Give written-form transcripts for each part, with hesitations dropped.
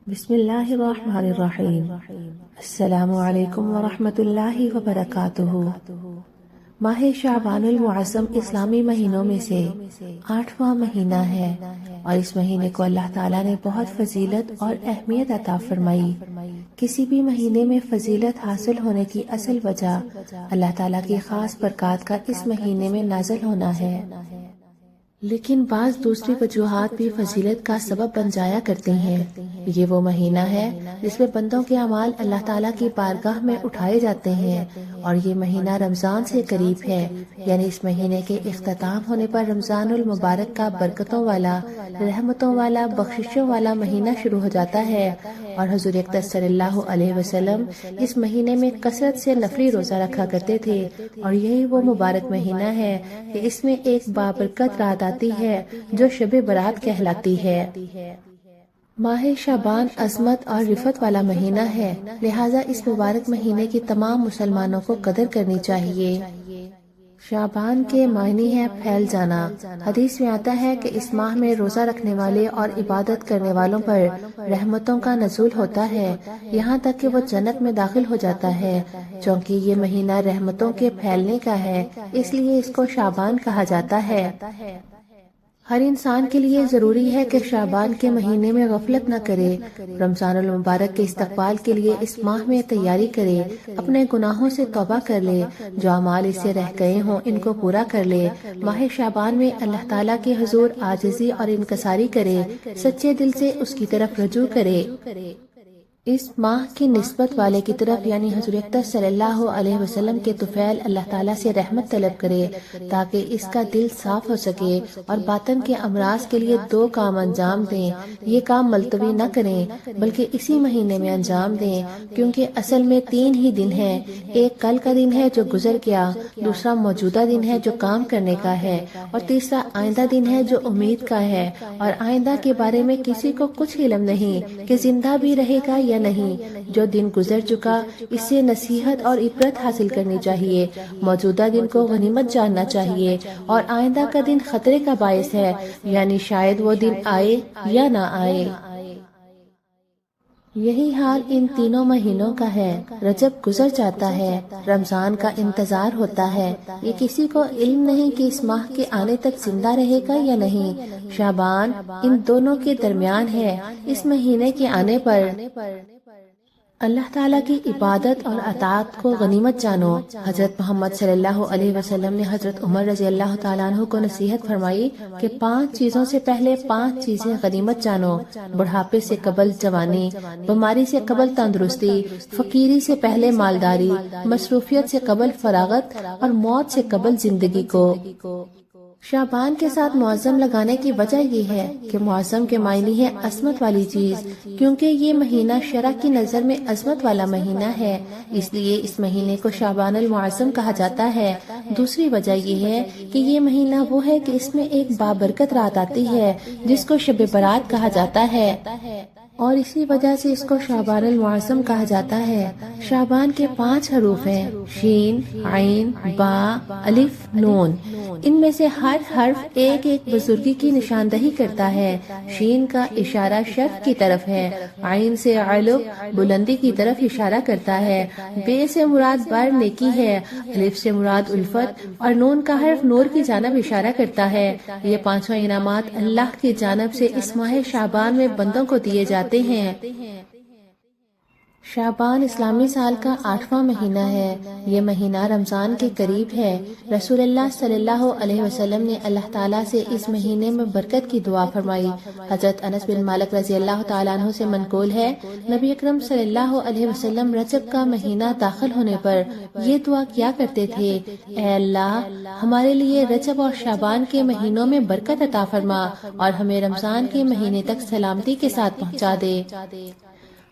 بسم اللہ الرحمن الرحیم۔ السلام علیکم ورحمۃ اللہ وبرکاتہ۔ ماہ شعبان المعظم اسلامی مہینوں میں سے 8واں مہینہ ہے اور اس مہینے کو اللہ تعالیٰ نے بہت فضیلت اور اہمیت عطا فرمائی۔ کسی بھی مہینے میں فضیلت حاصل ہونے کی اصل وجہ اللہ تعالیٰ کی خاص برکات کا اس مہینے میں نازل ہونا ہے، لیکن بعض دوسری وجوہات بھی فضیلت کا سبب بن جایا کرتی ہیں۔ یہ وہ مہینہ ہے جس میں بندوں کے اعمال اللہ تعالیٰ کی بارگاہ میں اٹھائے جاتے ہیں، اور یہ مہینہ رمضان سے قریب ہے، یعنی اس مہینے کے اختتام ہونے پر رمضان المبارک کا برکتوں والا، رحمتوں والا، بخششوں والا مہینہ شروع ہو جاتا ہے۔ اور حضور اقدس صلی اللہ علیہ وسلم اس مہینے میں کثرت سے نفلی روزہ رکھا کرتے تھے، اور یہی وہ مبارک مہینہ ہے کہ اس میں ایک بابرکت رات آتی ہے جو شب برات کہلاتی ہے۔ ماہ شعبان عظمت اور رفعت والا مہینہ ہے، لہٰذا اس مبارک مہینے کی تمام مسلمانوں کو قدر کرنی چاہیے۔ شعبان کے معنی ہے پھیل جانا۔ حدیث میں آتا ہے کہ اس ماہ میں روزہ رکھنے والے اور عبادت کرنے والوں پر رحمتوں کا نزول ہوتا ہے، یہاں تک کہ وہ جنت میں داخل ہو جاتا ہے۔ چونکہ یہ مہینہ رحمتوں کے پھیلنے کا ہے، اس لیے اس کو شعبان کہا جاتا ہے۔ ہر انسان کے لیے ضروری ہے کہ شعبان کے مہینے میں غفلت نہ کرے، رمضان المبارک کے استقبال کے لیے اس ماہ میں تیاری کرے، اپنے گناہوں سے توبہ کر لے، جو اعمال اس سے رہ گئے ہوں ان کو پورا کر لے۔ ماہ شعبان میں اللہ تعالیٰ کے حضور عاجزی اور انکساری کرے، سچے دل سے اس کی طرف رجوع کرے۔ اس ماہ کی نسبت والے کی طرف یعنی حضور اقدس صلی اللہ علیہ وسلم کے طفیل اللہ تعالیٰ سے رحمت طلب کرے تاکہ اس کا دل صاف ہو سکے، اور باطن کے امراض کے لیے 2 کام انجام دیں۔ یہ کام ملتوی نہ کریں بلکہ اسی مہینے میں انجام دیں، کیونکہ اصل میں 3 ہی دن ہیں۔ ایک کل کا دن ہے جو گزر گیا، دوسرا موجودہ دن ہے جو کام کرنے کا ہے، اور تیسرا آئندہ دن ہے جو امید کا ہے، اور آئندہ کے بارے میں کسی کو کچھ علم نہیں کہ زندہ بھی رہے گا یا نہیں۔ جو دن گزر چکا اس سے نصیحت اور عبرت حاصل کرنی چاہیے، موجودہ دن کو غنیمت جاننا چاہیے، اور آئندہ کا دن خطرے کا باعث ہے، یعنی شاید وہ دن آئے یا نہ آئے۔ یہی حال ان تینوں مہینوں کا ہے۔ رجب گزر جاتا ہے، رمضان کا انتظار ہوتا ہے، یہ کسی کو علم نہیں کہ اس ماہ کے آنے تک زندہ رہے گا یا نہیں۔ شعبان ان دونوں کے درمیان ہے۔ اس مہینے کے آنے پر اللہ تعالیٰ کی عبادت اور اطاعت کو غنیمت جانو۔ حضرت محمد صلی اللہ علیہ وسلم نے حضرت عمر رضی اللہ تعالیٰ عنہ کو نصیحت فرمائی کہ 5 چیزوں سے پہلے 5 چیزیں غنیمت جانو: بڑھاپے سے قبل جوانی، بیماری سے قبل تندرستی، فقیری سے پہلے مالداری، مصروفیت سے قبل فراغت، اور موت سے قبل زندگی کو۔ شعبان کے ساتھ معظم لگانے کی وجہ یہ ہے کہ معظم کے معنی ہے عظمت والی چیز، کیونکہ یہ مہینہ شرع کی نظر میں عظمت والا مہینہ ہے، اس لیے اس مہینے کو شعبان المعظم کہا جاتا ہے۔ دوسری وجہ یہ ہے کہ یہ مہینہ وہ ہے کہ اس میں ایک بابرکت رات آتی ہے جس کو شب برات کہا جاتا ہے، اور اسی وجہ سے اس کو شعبان المعظم کہا جاتا ہے۔ شعبان کے 5 حروف ہیں: شین، عین، با، الف، نون۔ ان میں سے ہر حرف ایک ایک بزرگی کی نشاندہی کرتا ہے۔ شین کا اشارہ شرف کی طرف ہے، عین سے علو بلندی کی طرف اشارہ کرتا ہے، بے سے مراد بر نیکی ہے، الف سے مراد الفت، اور نون کا حرف نور کی جانب اشارہ کرتا ہے۔ یہ 5 انعامات اللہ کی جانب سے اس ماہ شعبان میں بندوں کو دیے جاتے ہیں۔ شعبان اسلامی سال کا 8واں مہینہ ہے۔ یہ مہینہ رمضان کے قریب ہے۔ رسول اللہ صلی اللہ علیہ وسلم نے اللہ تعالیٰ سے اس مہینے میں برکت کی دعا فرمائی۔ حضرت انس بن مالک رضی اللہ تعالیٰ عنہ سے منقول ہے، نبی اکرم صلی اللہ علیہ وسلم رجب کا مہینہ داخل ہونے پر یہ دعا کیا کرتے تھے: اے اللہ، ہمارے لیے رجب اور شعبان کے مہینوں میں برکت عطا فرما، اور ہمیں رمضان کے مہینے تک سلامتی کے ساتھ پہنچا دے۔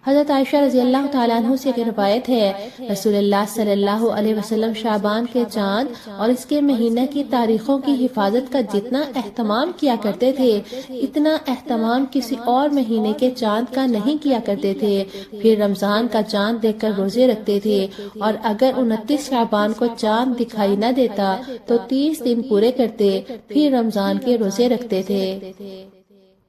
حضرت عائشہ رضی اللہ تعالیٰ عنہ سے روایت ہے، رسول اللہ صلی اللہ علیہ وسلم شعبان کے چاند اور اس کے مہینہ کی تاریخوں کی حفاظت کا جتنا اہتمام کیا کرتے تھے، اتنا اہتمام کسی اور مہینے کے چاند کا نہیں کیا کرتے تھے۔ پھر رمضان کا چاند دیکھ کر روزے رکھتے تھے، اور اگر 29 شعبان کو چاند دکھائی نہ دیتا تو 30 دن پورے کرتے، پھر رمضان کے روزے رکھتے تھے۔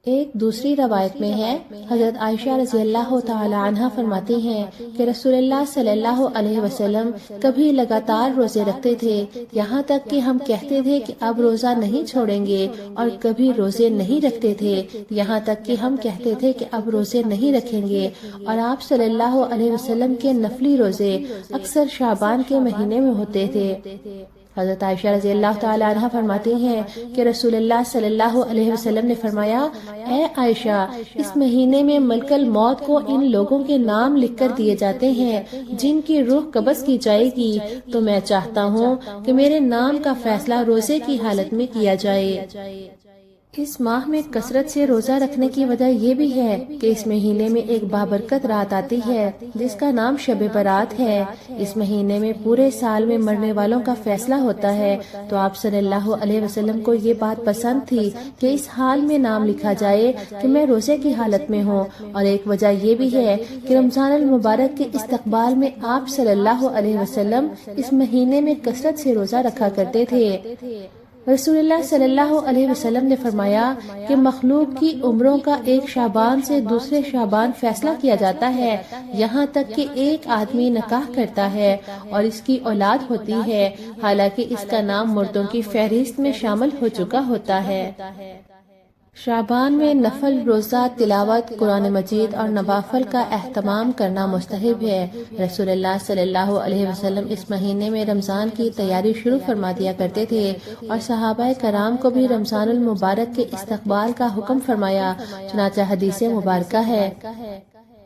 ایک دوسری روایت میں ہے، حضرت عائشہ رضی اللہ تعالی عنہ فرماتی ہیں کہ رسول اللہ صلی اللہ علیہ وسلم کبھی لگاتار روزے رکھتے تھے، یہاں تک کہ ہم کہتے تھے کہ اب روزہ نہیں چھوڑیں گے، اور کبھی روزے نہیں رکھتے تھے، یہاں تک کہ ہم کہتے تھے کہ اب روزے نہیں رکھیں گے، اور آپ صلی اللہ علیہ وسلم کے نفلی روزے اکثر شعبان کے مہینے میں ہوتے تھے۔ حضرت عائشہ رضی اللہ تعالی عنہ فرماتی ہیں کہ رسول اللہ صلی اللہ علیہ وسلم نے فرمایا، اے عائشہ، اس مہینے میں ملک الموت کو ان لوگوں کے نام لکھ کر دیے جاتے ہیں جن کی روح قبض کی جائے گی، تو میں چاہتا ہوں کہ میرے نام کا فیصلہ روزے کی حالت میں کیا جائے۔ اس ماہ میں کثرت سے روزہ رکھنے کی وجہ یہ بھی ہے کہ اس مہینے میں ایک بابرکت رات آتی ہے جس کا نام شب برات ہے۔ اس مہینے میں پورے سال میں مرنے والوں کا فیصلہ ہوتا ہے، تو آپ صلی اللہ علیہ وسلم کو یہ بات پسند تھی کہ اس حال میں نام لکھا جائے کہ میں روزے کی حالت میں ہوں، اور ایک وجہ یہ بھی ہے کہ رمضان المبارک کے استقبال میں آپ صلی اللہ علیہ وسلم اس مہینے میں کثرت سے روزہ رکھا کرتے تھے۔ رسول اللہ صلی اللہ علیہ وسلم نے فرمایا کہ مخلوق کی عمروں کا ایک شعبان سے دوسرے شعبان فیصلہ کیا جاتا ہے، یہاں تک کہ ایک آدمی نکاح کرتا ہے اور اس کی اولاد ہوتی ہے، حالانکہ اس کا نام مردوں کی فہرست میں شامل ہو چکا ہوتا ہے۔ شعبان میں نفل روزہ، تلاوت قرآن مجید اور نوافل کا اہتمام کرنا مستحب ہے۔ رسول اللہ صلی اللہ علیہ وسلم اس مہینے میں رمضان کی تیاری شروع فرما دیا کرتے تھے، اور صحابہ کرام کو بھی رمضان المبارک کے استقبال کا حکم فرمایا، چنانچہ حدیث مبارکہ ہے۔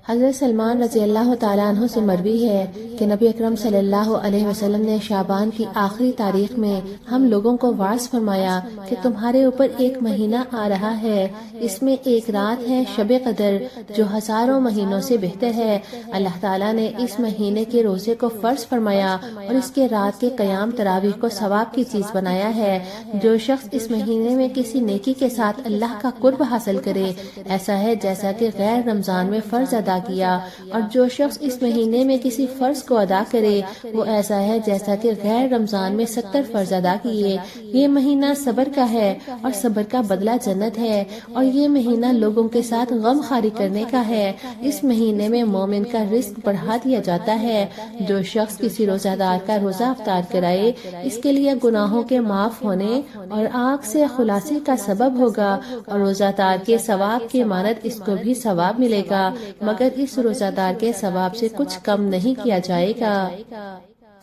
حضرت سلمان رضی اللہ تعالیٰ عنہ سے مروی ہے کہ نبی اکرم صلی اللہ علیہ وسلم نے شعبان کی آخری تاریخ میں ہم لوگوں کو واعظ فرمایا کہ تمہارے اوپر ایک مہینہ آ رہا ہے، اس میں ایک رات ہے شب قدر جو ہزاروں مہینوں سے بہتر ہے۔ اللہ تعالیٰ نے اس مہینے کے روزے کو فرض فرمایا اور اس کے رات کے قیام تراویح کو ثواب کی چیز بنایا ہے۔ جو شخص اس مہینے میں کسی نیکی کے ساتھ اللہ کا قرب حاصل کرے، ایسا ہے جیسا کہ غیر رمضان میں فرض ادا کیا، اور جو شخص اس مہینے میں کسی فرض کو ادا کرے وہ ایسا ہے جیسا کہ غیر رمضان میں 70 فرض ادا کیے۔ یہ مہینہ صبر کا ہے اور صبر کا بدلہ جنت ہے، اور یہ مہینہ لوگوں کے ساتھ غم خواری کرنے کا ہے۔ اس مہینے میں مومن کا رزق بڑھا دیا جاتا ہے۔ جو شخص کسی روزہ دار کا روزہ افطار کرائے، اس کے لیے گناہوں کے معاف ہونے اور آنکھ سے خلاصی کا سبب ہوگا، اور روزہ دار کے ثواب کی مانند اس کو بھی ثواب ملے گا، مگر اس روزہ دار کے ثواب سے کچھ کم نہیں کیا جائے گا۔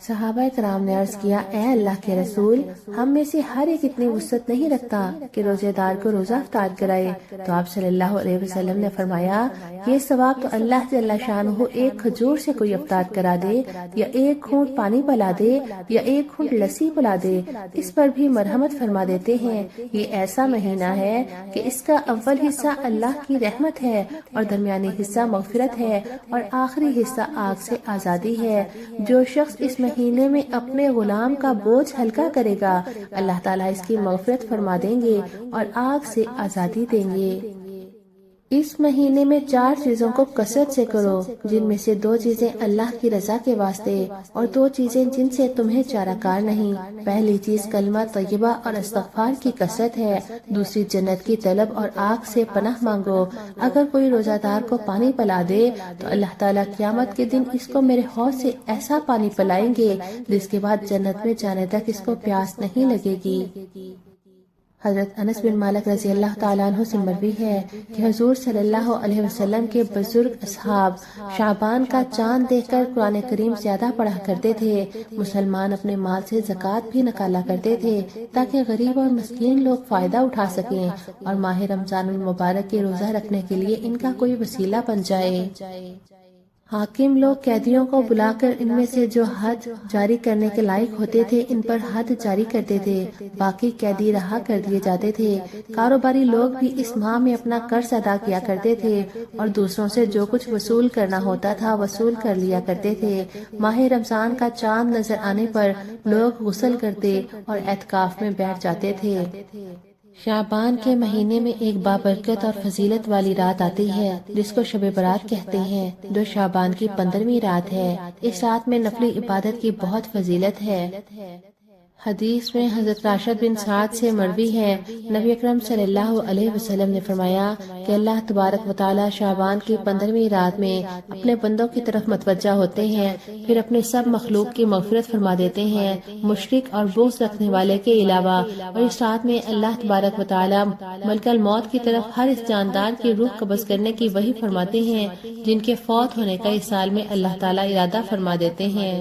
صحابہ کرام نے عرض کیا، اے اللہ کے رسول، ہم میں سے ہر ایک اتنی وسعت نہیں رکھتا کہ روزے دار کو روزہ افطار کرائے، تو آپ صلی اللہ علیہ وسلم نے فرمایا، یہ ثواب تو اللہ جل شانہ ایک کھجور سے کوئی افطار کرا دے، یا ایک گھونٹ پانی پلا دے، یا ایک گھونٹ لسی پلا دے، اس پر بھی مرحمت فرما دیتے ہیں۔ یہ ایسا مہینہ ہے کہ اس کا اول حصہ اللہ کی رحمت ہے، اور درمیانی حصہ مغفرت ہے، اور آخری حصہ آگ سے آزادی ہے۔ جو شخص اس مہینے میں اپنے غلام کا بوجھ ہلکا کرے گا، اللہ تعالیٰ اس کی مغفرت فرما دیں گے اور آگ سے آزادی دیں گے۔ اس مہینے میں 4 چیزوں کو کثرت سے کرو، جن میں سے 2 چیزیں اللہ کی رضا کے واسطے، اور 2 چیزیں جن سے تمہیں چارہ کار نہیں۔ پہلی چیز کلمہ طیبہ اور استغفار کی کثرت ہے، دوسری جنت کی طلب اور آگ سے پناہ مانگو۔ اگر کوئی روزہ دار کو پانی پلا دے تو اللہ تعالیٰ قیامت کے دن اس کو میرے حوض سے ایسا پانی پلائیں گے جس کے بعد جنت میں جانے تک اس کو پیاس نہیں لگے گی۔ حضرت انس بن مالک رضی اللہ تعالیٰ عنہ سے مروی ہے کہ حضور صلی اللہ علیہ وسلم کے بزرگ اصحاب شعبان کا چاند دیکھ کر قرآن کریم زیادہ پڑھا کرتے تھے۔ مسلمان اپنے مال سے زکوٰۃ بھی نکالا کرتے تھے تاکہ غریب اور مسکین لوگ فائدہ اٹھا سکیں، اور ماہ رمضان المبارک کے روزہ رکھنے کے لیے ان کا کوئی وسیلہ بن جائے۔ حاکم لوگ قیدیوں کو بلا کر ان میں سے جو حد جاری کرنے کے لائق ہوتے تھے ان پر حد جاری کرتے تھے، باقی قیدی رہا کر دیے جاتے تھے۔ کاروباری لوگ بھی اس ماہ میں اپنا قرض ادا کیا کرتے تھے اور دوسروں سے جو کچھ وصول کرنا ہوتا تھا وصول کر لیا کرتے تھے۔ ماہ رمضان کا چاند نظر آنے پر لوگ غسل کرتے اور اعتکاف میں بیٹھ جاتے تھے۔ شعبان کے مہینے میں ایک بابرکت اور فضیلت والی رات آتی ہے جس کو شب برات کہتے ہیں، جو شعبان کی 15ویں رات ہے۔ اس رات میں نفلی عبادت کی بہت فضیلت ہے۔ حدیث میں حضرت راشد بن سعد سے مروی ہے، نبی اکرم صلی اللہ علیہ وسلم نے فرمایا کہ اللہ تبارک و تعالی شعبان کی 15ویں رات میں اپنے بندوں کی طرف متوجہ ہوتے ہیں، پھر اپنے سب مخلوق کی مغفرت فرما دیتے ہیں، مشرک اور بغض رکھنے والے کے علاوہ، اور اس رات میں اللہ تبارک و تعالی ملک الموت کی طرف ہر اس جاندار کی روح قبض کرنے کی وحی فرماتے ہیں جن کے فوت ہونے کا اس سال میں اللہ تعالی ارادہ فرما دیتے ہیں۔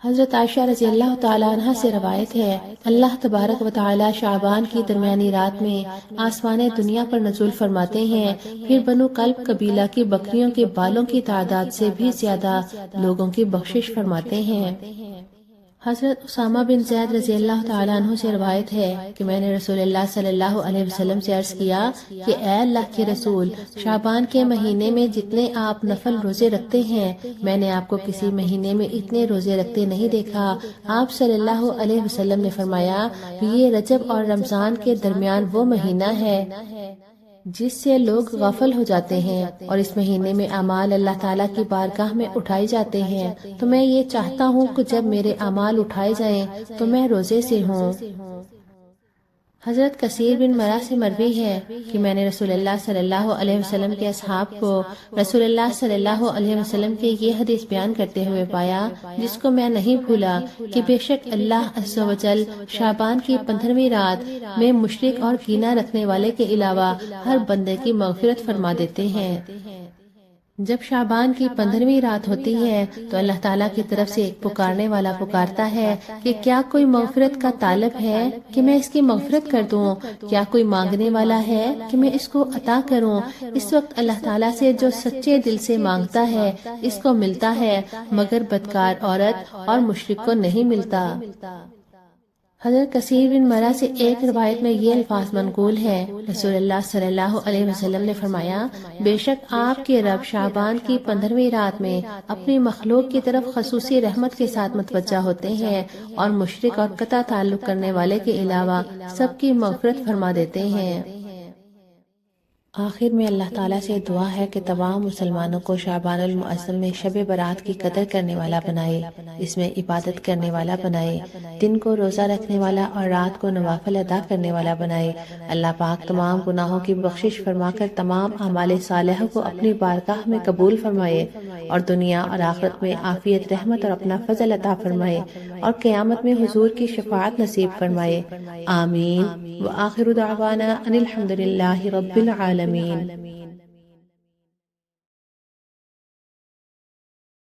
حضرت عائشہ رضی اللہ تعالیٰ عنہ سے روایت ہے، اللہ تبارک و تعالی شعبان کی درمیانی رات میں آسمان دنیا پر نزول فرماتے ہیں، پھر بنو کلب قبیلہ کی بکریوں کے بالوں کی تعداد سے بھی زیادہ لوگوں کی بخشش فرماتے ہیں۔ حضرت اسامہ بن زید رضی اللہ تعالیٰ عنہ سے روایت ہے کہ میں نے رسول اللہ صلی اللہ علیہ وسلم سے عرض کیا کہ اے اللہ کے رسول، شعبان کے مہینے میں جتنے آپ نفل روزے رکھتے ہیں، میں نے آپ کو کسی مہینے میں اتنے روزے رکھتے نہیں دیکھا۔ آپ صلی اللہ علیہ وسلم نے فرمایا، یہ رجب اور رمضان کے درمیان وہ مہینہ ہے جس سے لوگ غافل ہو جاتے ہیں، اور اس مہینے میں اعمال اللہ تعالیٰ کی بارگاہ میں اٹھائے جاتے ہیں، تو میں یہ چاہتا ہوں کہ جب میرے اعمال اٹھائے جائیں تو میں روزے سے ہوں۔ حضرت کثیر بن مرہ سے مروی ہے کہ میں نے رسول اللہ صلی اللہ علیہ وسلم کے اصحاب کو رسول اللہ صلی اللہ علیہ وسلم کے یہ حدیث بیان کرتے ہوئے پایا جس کو میں نہیں بھولا کہ بے شک اللہ عز و جل شعبان کی 15ویں رات میں مشرک اور کینہ رکھنے والے کے علاوہ ہر بندے کی مغفرت فرما دیتے ہیں۔ جب شعبان کی 15ویں رات ہوتی ہے تو اللہ تعالیٰ کی طرف سے ایک پکارنے والا پکارتا ہے کہ کیا کوئی مغفرت کا طالب ہے کہ میں اس کی مغفرت کر دوں، کیا کوئی مانگنے والا ہے کہ میں اس کو عطا کروں۔ اس وقت اللہ تعالیٰ سے جو سچے دل سے مانگتا ہے اس کو ملتا ہے، مگر بدکار عورت اور مشرک کو نہیں ملتا۔ حضرت کثیر بن مرہ سے ایک روایت میں یہ الفاظ منقول ہے، رسول اللہ صلی اللہ علیہ وسلم نے فرمایا، بے شک آپ کے رب شعبان کی 15ویں رات میں اپنی مخلوق کی طرف خصوصی رحمت کے ساتھ متوجہ ہوتے ہیں اور مشرک اور قطع تعلق کرنے والے کے علاوہ سب کی مغفرت فرما دیتے ہیں۔ آخر میں اللہ تعالیٰ سے دعا ہے کہ تمام مسلمانوں کو شعبان المعظم میں شب برات کی قدر کرنے والا بنائے، اس میں عبادت کرنے والا بنائے، دن کو روزہ رکھنے والا اور رات کو نوافل ادا کرنے والا بنائے۔ اللہ پاک تمام گناہوں کی بخشش فرما کر تمام اعمال صالحہ کو اپنی بارگاہ میں قبول فرمائے اور دنیا اور آخرت میں عافیت، رحمت اور اپنا فضل عطا فرمائے اور قیامت میں حضور کی شفاعت نصیب فرمائے۔ آمین۔ وآخر دعوانا ان الحمد للہ رب العالمین۔